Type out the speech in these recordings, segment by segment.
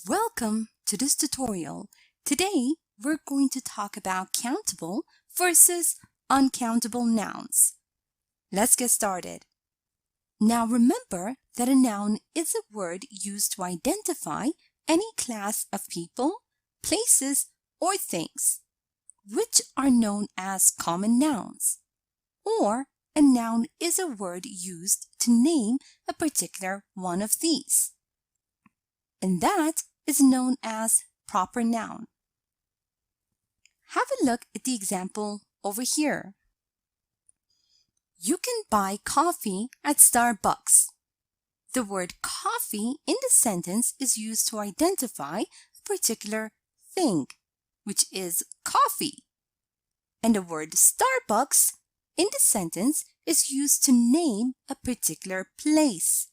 Welcome to this tutorial. Today, we're going to talk about countable versus uncountable nouns. Let's get started. Now remember that a noun is a word used to identify any class of people, places, or things, which are known as common nouns. Or a noun is a word used to name a particular one of these. And that is known as proper noun. Have a look at the example over here. You can buy coffee at Starbucks. The word coffee in the sentence is used to identify a particular thing, which is coffee. And the word Starbucks in the sentence is used to name a particular place.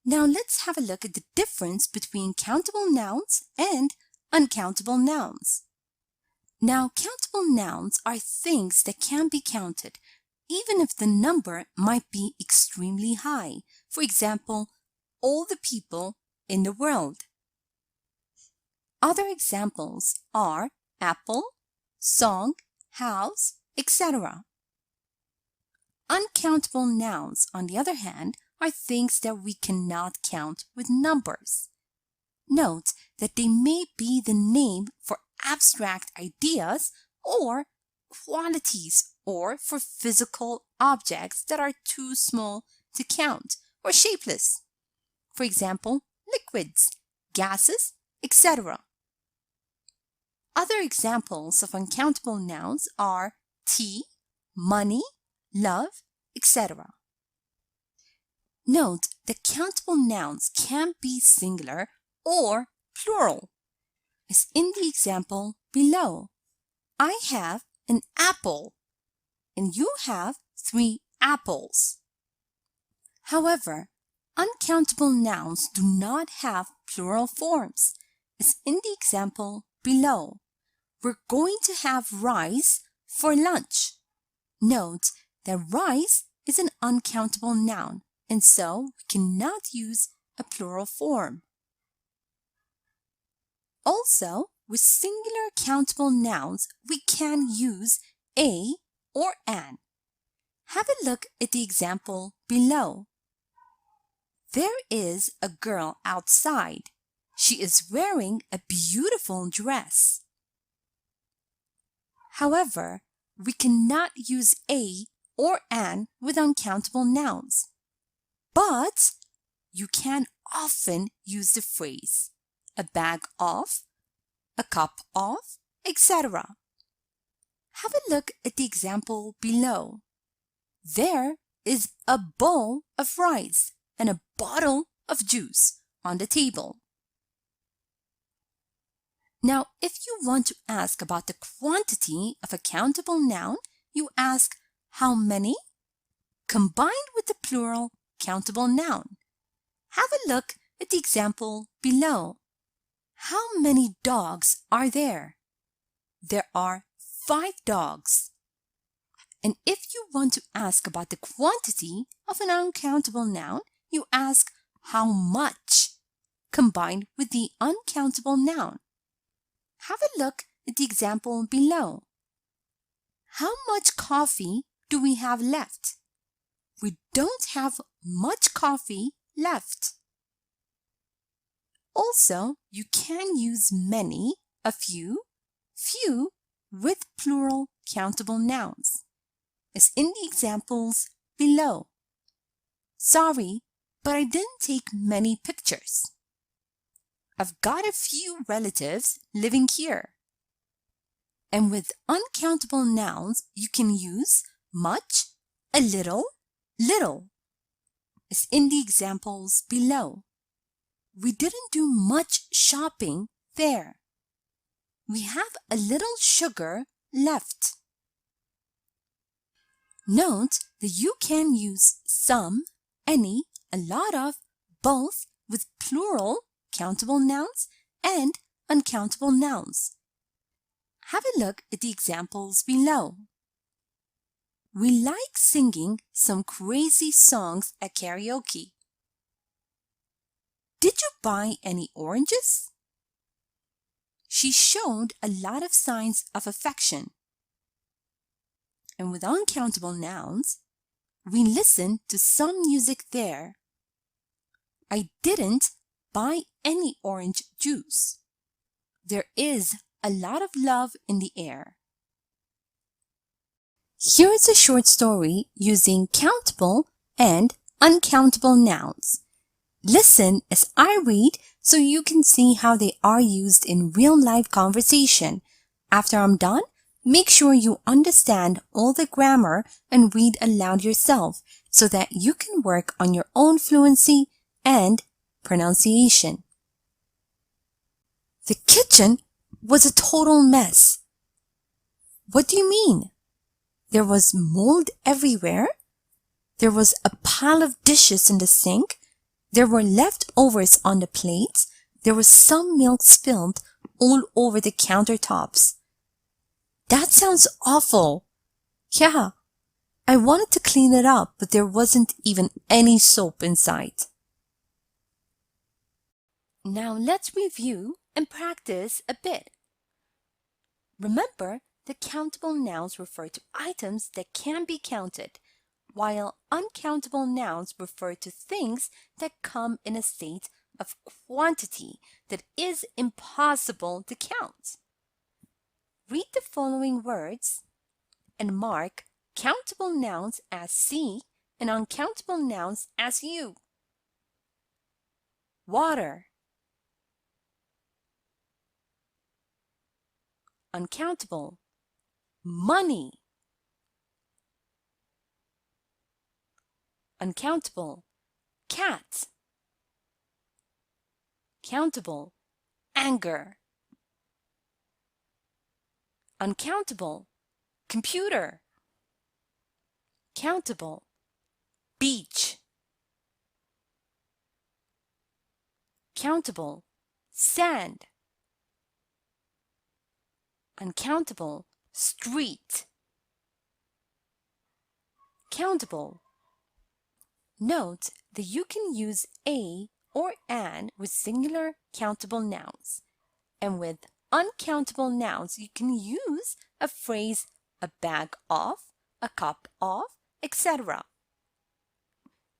Now let's have a look at the difference between countable nouns and uncountable nouns. Now, countable nouns are things that can be counted, even if the number might be extremely high. For example, all the people in the world. Other examples are apple, song, house, etc. Uncountable nouns, on the other hand, are things that we cannot count with numbers. Note that they may be the name for abstract ideas or qualities or for physical objects that are too small to count or shapeless. For example, liquids, gases, etc. Other examples of uncountable nouns are tea, money, love, etc. Note that countable nouns can be singular or plural, as in the example below. I have an apple, and you have 3 apples. However, uncountable nouns do not have plural forms, as in the example below. We're going to have rice for lunch. Note that rice is an uncountable noun, and so we cannot use a plural form. Also, with singular countable nouns, we can use a or an. Have a look at the example below. There is a girl outside. She is wearing a beautiful dress. However, we cannot use a or an with uncountable nouns. But you can often use the phrase a bag of, a cup of, etc. Have a look at the example below. There is a bowl of rice and a bottle of juice on the table. Now, if you want to ask about the quantity of a countable noun, you ask how many combined with the plural countable noun. Have a look at the example below. How many dogs are there? There are 5 dogs. And if you want to ask about the quantity of an uncountable noun, you ask how much combined with the uncountable noun. Have a look at the example below. How much coffee do we have left? We don't have much coffee left. Also, you can use many, a few, few with plural countable nouns, as in the examples below. Sorry, but I didn't take many pictures. I've got a few relatives living here. And with uncountable nouns, you can use much, a little, little, as in the examples below. We didn't do much shopping there. We have a little sugar left. Note that you can use some, any, a lot of, both with plural countable nouns and uncountable nouns. Have a look at the examples below. We like singing some crazy songs at karaoke. Did you buy any oranges? She showed a lot of signs of affection. And with uncountable nouns, we listened to some music there. I didn't buy any orange juice. There is a lot of love in the air. Here is a short story using countable and uncountable nouns. Listen as I read so you can see how they are used in real-life conversation. After I'm done, make sure you understand all the grammar and read aloud yourself so that you can work on your own fluency and pronunciation. The kitchen was a total mess. What do you mean? There was mold everywhere. There was a pile of dishes in the sink. There were leftovers on the plates. There was some milk spilled all over the countertops. That sounds awful. Yeah, I wanted to clean it up, but there wasn't even any soap in sight. Now let's review and practice a bit. Remember, the countable nouns refer to items that can be counted, while uncountable nouns refer to things that come in a state of quantity that is impossible to count. Read the following words and mark countable nouns as C and uncountable nouns as U. Water. Uncountable. Money. Uncountable. Cat. Countable. Anger. Uncountable. Computer. Countable. Beach. Countable. Sand. Uncountable. Street. Countable. Note that you can use a or an with singular countable nouns, and with uncountable nouns you can use a phrase a bag of, a cup of, etc.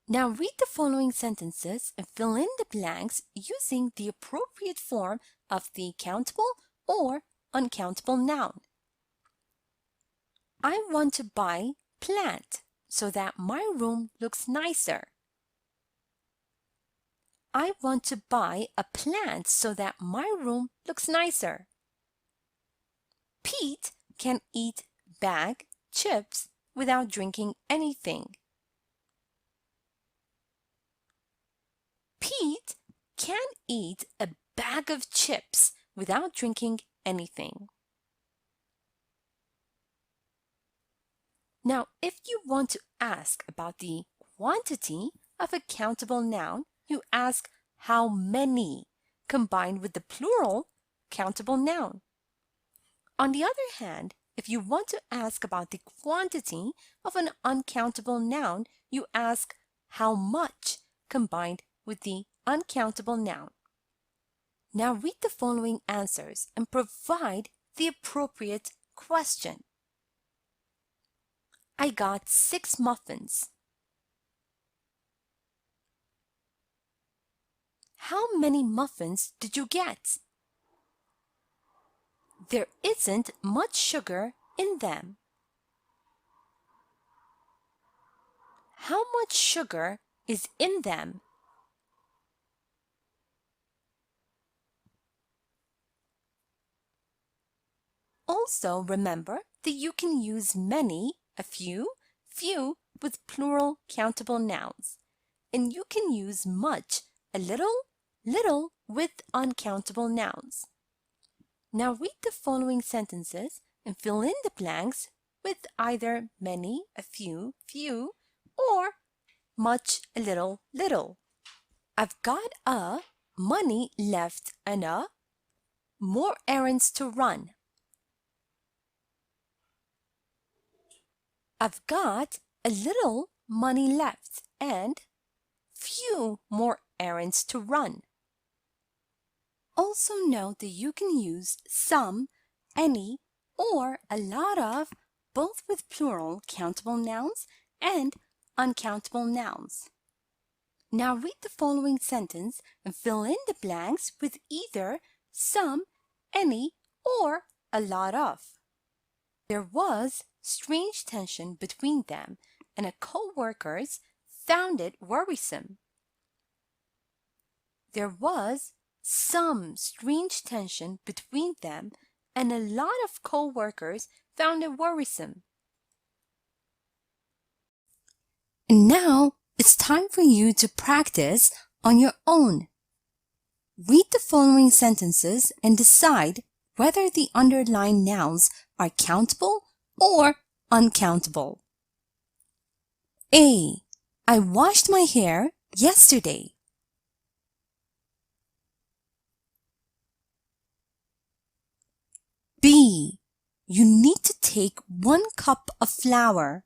Now read the following sentences and fill in the blanks using the appropriate form of the countable or uncountable noun. I want to buy plant so that my room looks nicer. I want to buy a plant so that my room looks nicer. Pete can eat bag chips without drinking anything. Pete can eat a bag of chips without drinking anything. Now, if you want to ask about the quantity of a countable noun, you ask how many combined with the plural countable noun. On the other hand, if you want to ask about the quantity of an uncountable noun, you ask how much combined with the uncountable noun. Now read the following answers and provide the appropriate question. I got 6 muffins. How many muffins did you get? There isn't much sugar in them. How much sugar is in them? Also remember that you can use many, a few, few with plural countable nouns, and you can use much, a little, little with uncountable nouns. Now read the following sentences and fill in the blanks with either many, a few, few, or much, a little, little. I've got a money left and a more errands to run. I've got a little money left and few more errands to run. Also note that you can use some, any, or a lot of, both with plural countable nouns and uncountable nouns. Now read the following sentence and fill in the blanks with either some, any, or a lot of. There was strange tension between them, and a co-workers found it worrisome. There was some strange tension between them, and a lot of co-workers found it worrisome. And now it's time for you to practice on your own. Read the following sentences and decide whether the underlined nouns are countable or uncountable. A. I washed my hair yesterday. B. You need to take 1 cup of flour.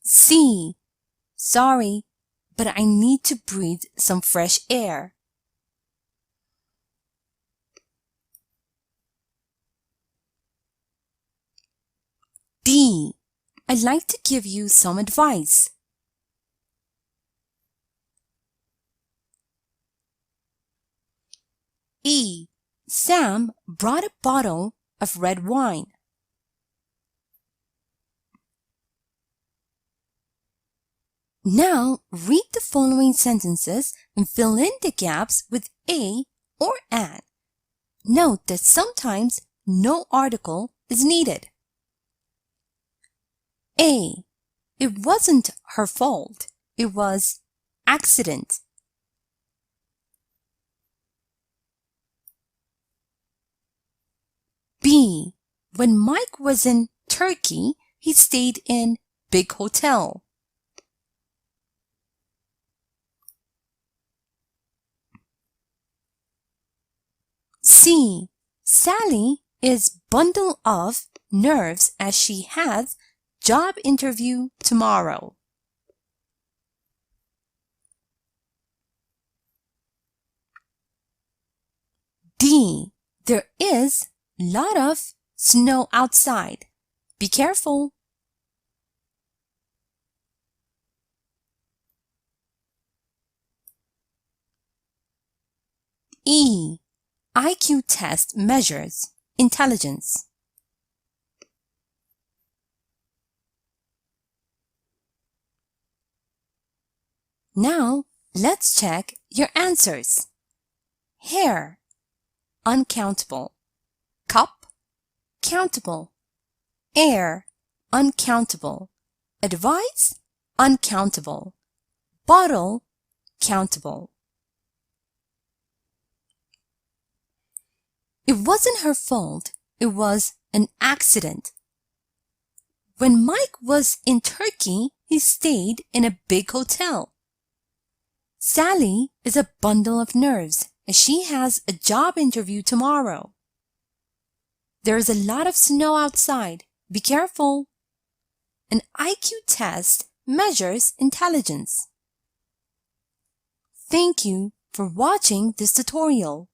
C. Sorry, but I need to breathe some fresh air. D. I'd like to give you some advice. E. Sam brought a bottle of red wine. Now read the following sentences and fill in the gaps with a or an. Note that sometimes no article is needed. A. It wasn't her fault. It was accident. B. When Mike was in Turkey, he stayed in big hotel. C. Sally is bundle of nerves as she has job interview tomorrow. D. There is lot of snow outside. Be careful. E. IQ test measures intelligence. Now, let's check your answers. Hair, uncountable. Cup, countable. Air, uncountable. Advice, uncountable. Bottle, countable. It wasn't her fault. It was an accident. When Mike was in Turkey, he stayed in a big hotel. Sally is a bundle of nerves as she has a job interview tomorrow. There is a lot of snow outside. Be careful. An IQ test measures intelligence. Thank you for watching this tutorial.